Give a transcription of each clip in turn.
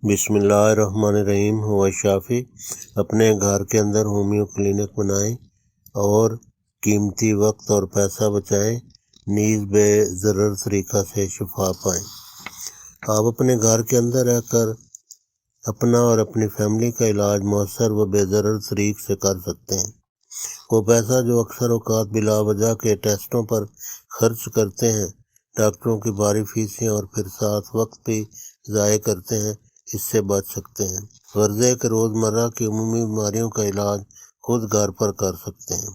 بسم اللہ الرحمن الرحیم۔ ہوا شافی اپنے گھر کے اندر ہومیو کلینک بنائیں اور قیمتی وقت اور پیسہ بچائیں، نیز بے ضرر طریقہ سے شفا پائیں۔ آپ اپنے گھر کے اندر رہ کر اپنا اور اپنی فیملی کا علاج مؤثر و بے ضرر طریق سے کر سکتے ہیں۔ وہ پیسہ جو اکثر اوقات بلا وجہ کے ٹیسٹوں پر خرچ کرتے ہیں، ڈاکٹروں کی بھاری فیسیں اور پھر ساتھ وقت بھی ضائع کرتے ہیں، اس سے بچ سکتے ہیں۔ غرض ہے کہ روزمرہ کی عمومی بیماریوں کا علاج خود گھر پر کر سکتے ہیں۔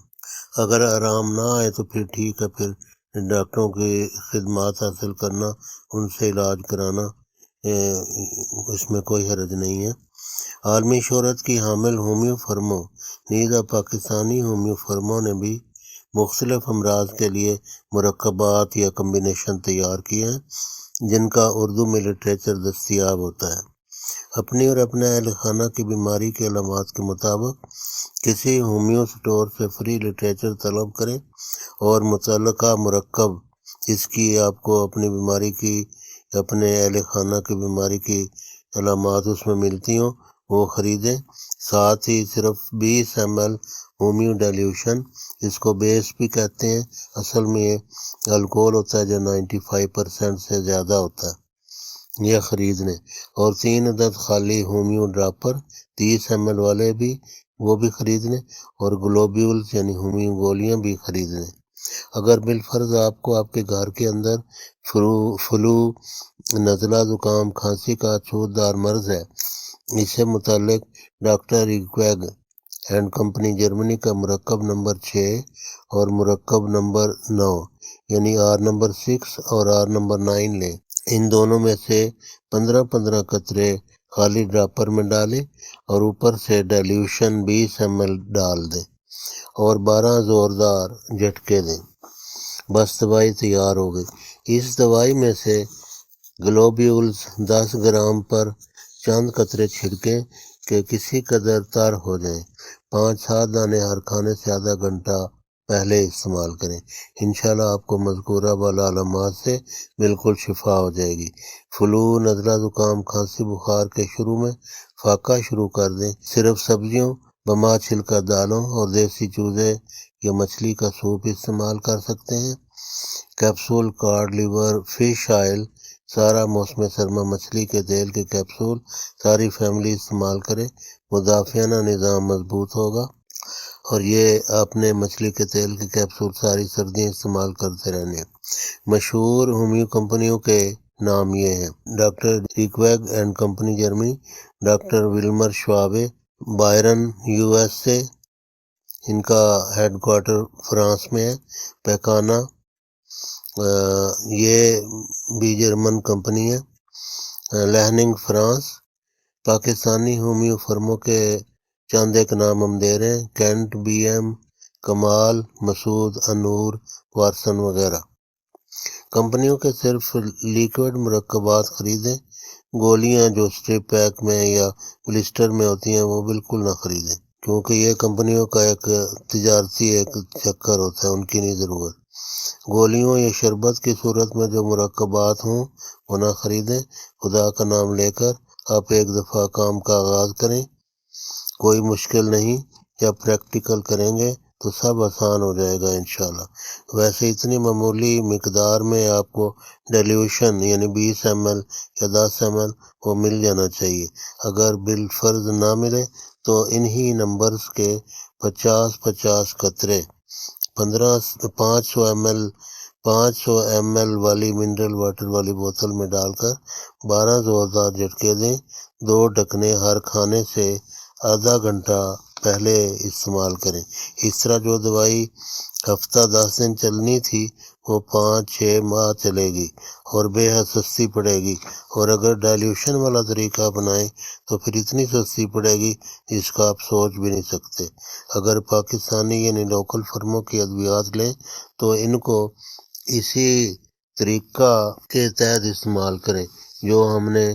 اگر آرام نہ آئے تو پھر ٹھیک ہے، پھر ڈاکٹروں کی خدمات حاصل کرنا، ان سے علاج کرانا، اس میں کوئی حرج نہیں ہے۔ عالمی شہرت کی حامل ہومیو فرموں نیز اب پاکستانی ہومیو فرموں نے بھی مختلف امراض کے لیے مرکبات یا کمبینیشن تیار کیے ہیں، جن کا اردو میں لٹریچر دستیاب ہوتا ہے۔ اپنی اور اپنے اہل خانہ کی بیماری کے علامات کے مطابق کسی ہومیو سٹور سے فری لٹریچر طلب کریں اور متعلقہ مرکب، اس کی آپ کو اپنی بیماری کی، اپنے اہل خانہ کی بیماری کی علامات اس میں ملتی ہوں، وہ خریدیں۔ ساتھ ہی صرف 20 ml ہومیو ڈیلیوشن، اس کو بیس بھی کہتے ہیں، اصل میں یہ الکوہل ہوتا ہے جو 95% سے زیادہ ہوتا ہے، یہ خرید لیں۔ اور 3 عدد خالی ہومیو ڈراپر 30 ml والے بھی، وہ بھی خرید لیں، اور گلوبیولز یعنی ہومیو گولیاں بھی خرید لیں۔ اگر بالفرض آپ کو آپ کے گھر کے اندر فلو، نزلہ، زکام، کھانسی کا چھوت دار مرض ہے، اس سے متعلق doctor Reckeweg and company Germany کا مرکب نمبر 6 اور مرکب نمبر 9 یعنی R نمبر 6 اور R نمبر 9 لیں۔ ان دونوں میں سے 15 قطرے خالی ڈراپر میں ڈالیں اور اوپر سے ڈیلیوشن 20 ml ڈال دیں اور 12 زوردار جھٹکے دیں، بس دوائی تیار ہو گئی۔ اس دوائی میں سے گلوبیولز 10 گرام پر چند قطرے چھڑکیں کہ کسی قدر تر ہو جائیں۔ 5-7 دانے ہر کھانے سے آدھا گھنٹہ پہلے استعمال کریں۔ انشاءاللہ آپ کو مذکورہ والا علامات سے بالکل شفا ہو جائے گی۔ فلو، نزلہ، زکام، کھانسی، بخار کے شروع میں فاقہ شروع کر دیں۔ صرف سبزیوں، بما چھلکا دالوں اور دیسی چوزے یا مچھلی کا سوپ استعمال کر سکتے ہیں۔ Capsule cod liver fish oil, سارا موسم سرما مچھلی کے تیل کے کیپسول ساری فیملی استعمال کرے، مدافعانہ نظام مضبوط ہوگا۔ اور یہ آپ نے مچھلی کے تیل کے کیپسول ساری سردیاں استعمال کرتے رہنے۔ مشہور ہومیو کمپنیوں کے نام یہ ہیں: doctor Reckeweg and company Germany, doctor Willmar Schwabe بائرن USA، ان کا ہیڈ کوارٹر فرانس میں ہے۔ پیکانا، یہ بھی جرمن کمپنی ہے۔ لہننگ فرانس۔ پاکستانی ہومیو فرموں کے چند ایک نام ہم دے رہے ہیں: کینٹ، BM، کمال، مسعود، انور، وارسن وغیرہ۔ کمپنیوں کے صرف لیکوڈ مرکبات خریدیں، گولیاں جو اسٹرپ پیک میں یا بلسٹر میں ہوتی ہیں وہ بالکل نہ خریدیں، کیونکہ یہ کمپنیوں کا ایک تجارتی ایک چکر ہوتا ہے، ان کی نہیں ضرورت۔ گولیوں یا شربت کی صورت میں جو مرکبات ہوں وہ نہ خریدیں۔ خدا کا نام لے کر آپ ایک دفعہ کام کا آغاز کریں، کوئی مشکل نہیں، جب پریکٹیکل کریں گے تو سب آسان ہو جائے گا انشاءاللہ۔ ویسے اتنی معمولی مقدار میں آپ کو ڈیلیوشن یعنی 20 ml یا 10 ml وہ مل جانا چاہیے۔ اگر بالفرض نہ ملے تو انہی نمبرز کے 50 قطرے 500 ml والی منرل واٹر والی بوتل میں ڈال کر 12 زوردار جھٹکے دیں۔ 2 ڈھکنے ہر کھانے سے آدھا گھنٹہ پہلے استعمال کریں۔ اس طرح جو دوائی ہفتہ 10 دن چلنی تھی وہ 5-6 ماہ چلے گی اور بے حد سستی پڑے گی، اور اگر ڈائلیوشن والا طریقہ اپنائیں تو پھر اتنی سستی پڑے گی جس کا آپ سوچ بھی نہیں سکتے۔ اگر پاکستانی یعنی لوکل فرموں کی ادویات لیں تو ان کو اسی طریقہ کے تحت استعمال کریں جو ہم نے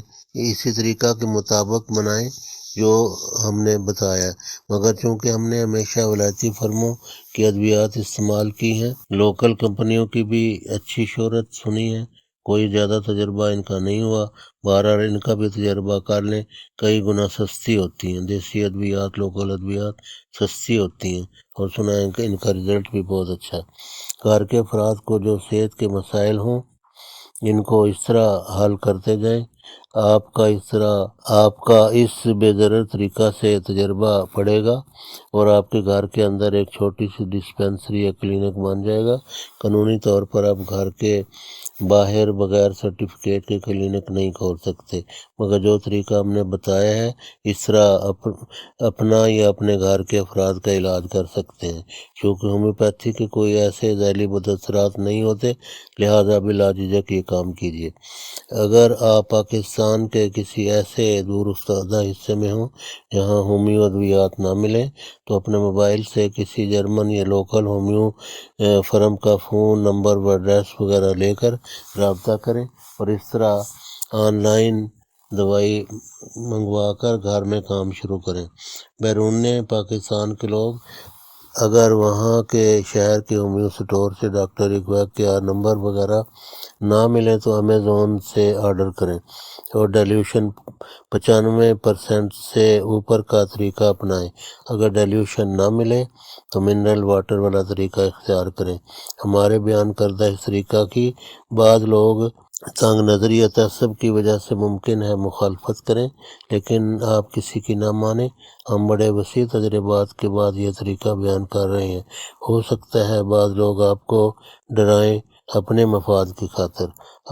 اسی طریقہ کے مطابق بنائیں جو ہم نے بتایا ہے، مگر چونکہ ہم نے ہمیشہ ولایتی فرموں کی ادویات استعمال کی ہیں، لوکل کمپنیوں کی بھی اچھی شہرت سنی ہے، کوئی زیادہ تجربہ ان کا نہیں ہوا، بہرحال ان کا بھی تجربہ کر لیں، کئی گنا سستی ہوتی ہیں، دیسی ادویات، لوکل ادویات سستی ہوتی ہیں، اور سنا ہے کہ ان کا رزلٹ بھی بہت اچھا ہے۔ گھر کے افراد کو جو صحت کے مسائل ہوں ان کو اس طرح حل کرتے جائیں، آپ کا اس بے ضرر طریقہ سے تجربہ پڑے گا اور آپ کے گھر کے اندر ایک چھوٹی سی ڈسپینسری یا کلینک بن جائے گا۔ قانونی طور پر آپ گھر کے باہر بغیر سرٹیفکیٹ کے کلینک نہیں کھول سکتے، مگر جو طریقہ ہم نے بتایا ہے اس طرح اپنا یا اپنے گھر کے افراد کا علاج کر سکتے ہیں، کیونکہ ہومیوپیتھی کے کوئی ایسے ذیلی بد اثرات نہیں ہوتے، لہٰذا بلا جھجک یہ کام کیجیے۔ اگر آپ پاکستان کے کسی ایسے دور افتادہ حصے میں ہوں جہاں ہومیو ادویات نہ ملیں تو اپنے موبائل سے کسی جرمن یا لوکل ہومیو فرم کا فون نمبر و ایڈریس وغیرہ لے کر رابطہ کریں، اور اس طرح آن لائن دوائی منگوا کر گھر میں کام شروع کریں۔ بیرون پاکستان کے لوگ اگر وہاں کے شہر کے ہومیو سٹور سے ڈاکٹر اقبال کے نمبر وغیرہ نہ ملیں تو امیزون سے آرڈر کریں اور ڈیلیوشن 95% سے اوپر کا طریقہ اپنائیں۔ اگر ڈیلیوشن نہ ملے تو منرل واٹر والا طریقہ اختیار کریں۔ ہمارے بیان کردہ اس طریقہ کی بعض لوگ تنگ نظری یا تعصب کی وجہ سے ممکن ہے مخالفت کریں، لیکن آپ کسی کی نہ مانیں۔ ہم بڑے وسیع تجربات کے بعد یہ طریقہ بیان کر رہے ہیں، ہو سکتا ہے بعض لوگ آپ کو ڈرائیں اپنے مفاد کی خاطر،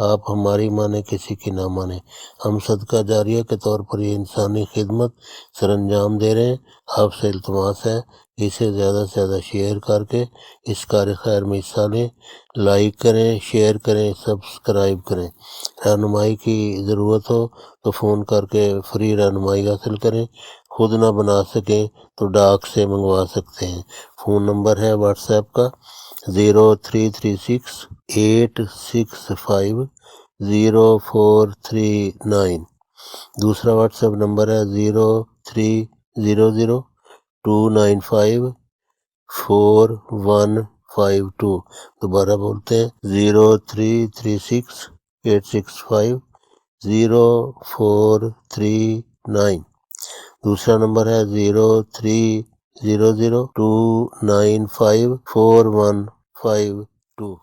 آپ ہماری مانیں کسی کی نہ مانیں۔ ہم صدقہ جاریہ کے طور پر یہ انسانی خدمت سر انجام دے رہے ہیں، آپ سے التماس ہے اسے زیادہ سے زیادہ شیئر کر کے اس کار خیر میں حصہ لیں، لائک کریں، شیئر کریں، سبسکرائب کریں۔ رہنمائی کی ضرورت ہو تو فون کر کے فری رہنمائی حاصل کریں، خود نہ بنا سکیں تو ڈاک سے منگوا سکتے ہیں۔ فون نمبر ہے واٹس ایپ کا 033686500439، دوسرا واٹس ایپ نمبر ہے 030029545152۔ دوبارہ بولتے ہیں 033686500439، دوسرا نمبر ہے 030029545152۔